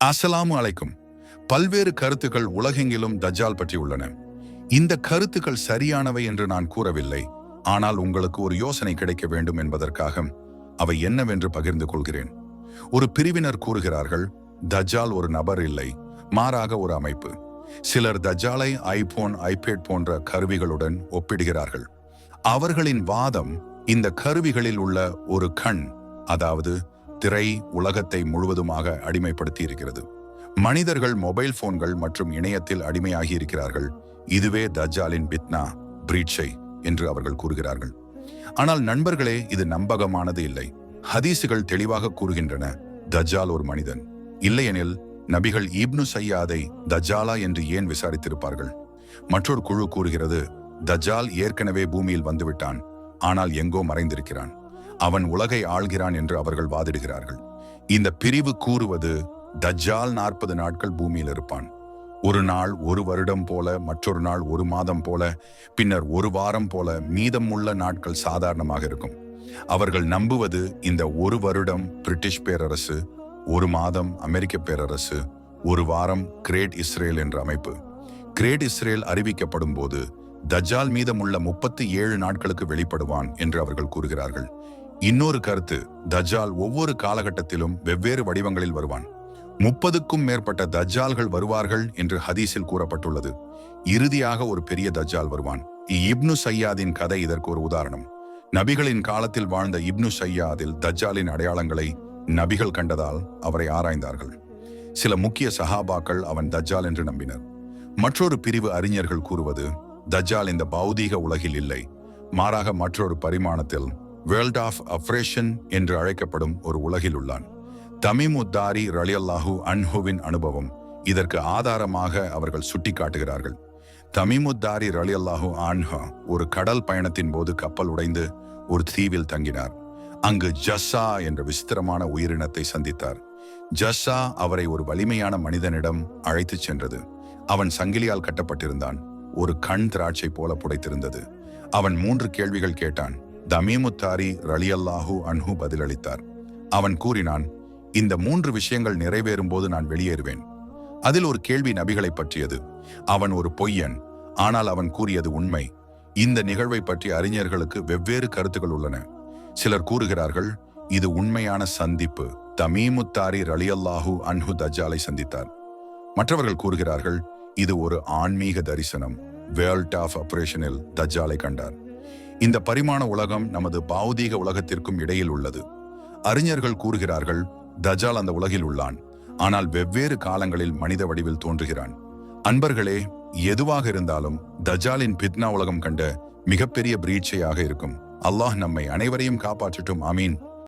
அஸ்ஸலாமு அலைக்கும். பல்வேறு கருத்துக்கள் உலகெங்கிலும் தஜ்ஜால் பற்றி உள்ளன. இந்த கருத்துக்கள் சரியானவை என்று நான் கூறவில்லை. ஆனால் உங்களுக்கு ஒரு யோசனை கிடைக்க வேண்டும் என்பதற்காக அவை என்னவென்று பகிர்ந்து கொள்கிறேன். ஒரு பிரிவினர் கூறுகிறார்கள், தஜ்ஜால் ஒரு நபர் இல்லை, மாறாக ஒரு அமைப்பு. சிலர் தஜ்ஜாலை ஐபோன், ஐபேட் போன்ற கருவிகளுடன் ஒப்பிடுகிறார்கள். அவர்களின் வாதம், இந்த கருவிகளில் உள்ள ஒரு கண், அதாவது திரை, உலகத்தை முழுவதுமாக அடிமைப்படுத்தி இருக்கிறது. மனிதர்கள் மொபைல் போன்கள் மற்றும் இணையத்தில் அடிமையாகி இருக்கிறார்கள். இதுவே தஜ்ஜாலின் பித்னா, பிரீட்சை என்று அவர்கள் கூறுகிறார்கள். ஆனால் நண்பர்களே, இது நம்பகமானது இல்லை. ஹதீசுகள் தெளிவாக கூறுகின்றன, தஜ்ஜால் ஒரு மனிதன். இல்லையெனில் நபிகள் இப்னு சையாதை தஜ்ஜாலா என்று ஏன் விசாரித்திருப்பார்கள்? மற்றொரு குழு கூறுகிறது, தஜ்ஜால் ஏற்கனவே பூமியில் வந்துவிட்டான், ஆனால் எங்கோ மறைந்திருக்கிறான். அவன் உலகை ஆள்கிறான் என்று அவர்கள் வாதிடுகிறார்கள். இந்த பிரிவு கூறுவது, தஜ்ஜால் 40 நாட்கள் பூமியில் இருப்பான். ஒரு நாள் ஒரு வருடம் போல, மற்றொரு நாள் ஒரு மாதம் போல, பின்னர் ஒரு வாரம் போல, மீதம் உள்ள நாட்கள் சாதாரணமாக இருக்கும். அவர்கள் நம்புவது, இந்த ஒரு வருடம் பிரிட்டிஷ் பேரரசு, ஒரு மாதம் அமெரிக்க பேரரசு, ஒரு வாரம் கிரேட் இஸ்ரேல் என்ற அமைப்பு. கிரேட் இஸ்ரேல் அறிவிக்கப்படும் போது தஜ்ஜால் மீதமுள்ள 37 நாட்களுக்கு வெளிப்படுவான் என்று அவர்கள் கூறுகிறார்கள். இன்னொரு கருத்து, தஜ்ஜால் ஒவ்வொரு காலகட்டத்திலும் வெவ்வேறு வடிவங்களில் வருவான். 30க்கும் மேற்பட்ட தஜ்ஜால்கள் வருவார்கள் என்று ஹதீஸில் கூறப்பட்டுள்ளது. இறுதியாக ஒரு பெரிய தஜ்ஜால் வருவான். இப்னு சையாதின் கதை இதற்கு ஒரு உதாரணம். நபிகளின் காலத்தில் வாழ்ந்த இப்னு சையாதில் தஜ்ஜாலின் அடையாளங்களை நபிகள் கண்டதால் அவரை ஆராய்ந்தார்கள். சில முக்கிய சஹாபாக்கள் அவன் தஜ்ஜால் என்று நம்பினர். மற்றொரு பிரிவு அறிஞர்கள் கூறுவது, தஜ்ஜால் இந்த பௌதீக உலகில் இல்லை, மாறாக மற்றொரு பரிமாணத்தில், வேர்ல்ட் ஆஃப் அஃப்ரேஷன் என்று அழைக்கப்படும் ஒரு உலகில் உள்ளான். தமீமுத்தாரி ரலியல்லாஹு அன்ஹுவின் அனுபவம் இதற்கு ஆதாரமாக அவர்கள் சுட்டிக்காட்டுகிறார்கள். தமீமுத்தாரி ரலியல்லாஹு அன்ஹு ஒரு கடல் பயணத்தின் போது கப்பல் உடைந்து ஒரு தீவில் தங்கினார். அங்கு ஜஸ்ஸா என்ற விசித்திரமான உயிரினத்தை சந்தித்தார். ஜஸ்ஸா அவரை ஒரு வலிமையான மனிதனிடம் அழைத்துச் சென்றது. அவன் சங்கிலியால் கட்டப்பட்டிருந்தான். ஒரு கண் திராட்சை போல புடைத்திருந்தது. அவன் 3 கேள்விகள் கேட்டான். தமீமுத்தாரி ரலியல்லாஹு அன்ஹு பதிலளித்தார். அவன் கூறினான், இந்த 3 விஷயங்கள் நிறைவேறும் போது நான் வெளியேறுவேன். அதில் ஒரு கேள்வி நபிகளை பற்றியது. அவன் ஒரு பொய்யன், ஆனால் அவன் கூறியது உண்மை. இந்த நிகழ்வை பற்றி அறிஞர்களுக்கு வெவ்வேறு கருத்துக்கள் உள்ளன. சிலர் கூறுகிறார்கள், இது உண்மையான சந்திப்பு. தமீமுத்தாரி ரலியல்லாஹு அன்ஹு தஜ்ஜாலை சந்தித்தார். மற்றவர்கள் கூறுகிறார்கள், இது ஒரு ஆன்மீக தரிசனம். வேர்ல்ட் ஆஃப் ஆபரேஷனில் தஜ்ஜாலை கண்டார். இந்த பரிமாண உலகம் நமது பௌதீக உலகத்திற்கும் இடையில் உள்ளது. அறிஞர்கள் கூறுகிறார்கள், தஜ்ஜால் அந்த உலகில் உள்ளான், ஆனால் வெவ்வேறு காலங்களில் மனித வடிவில் தோன்றுகிறான். அன்பர்களே, எதுவாக இருந்தாலும் தஜ்ஜாலின் பித்னா உலகம் கண்ட மிகப்பெரிய பிரீட்சையாக இருக்கும். அல்லாஹ் நம்மை அனைவரையும் காப்பாற்றட்டும். ஆமீன்.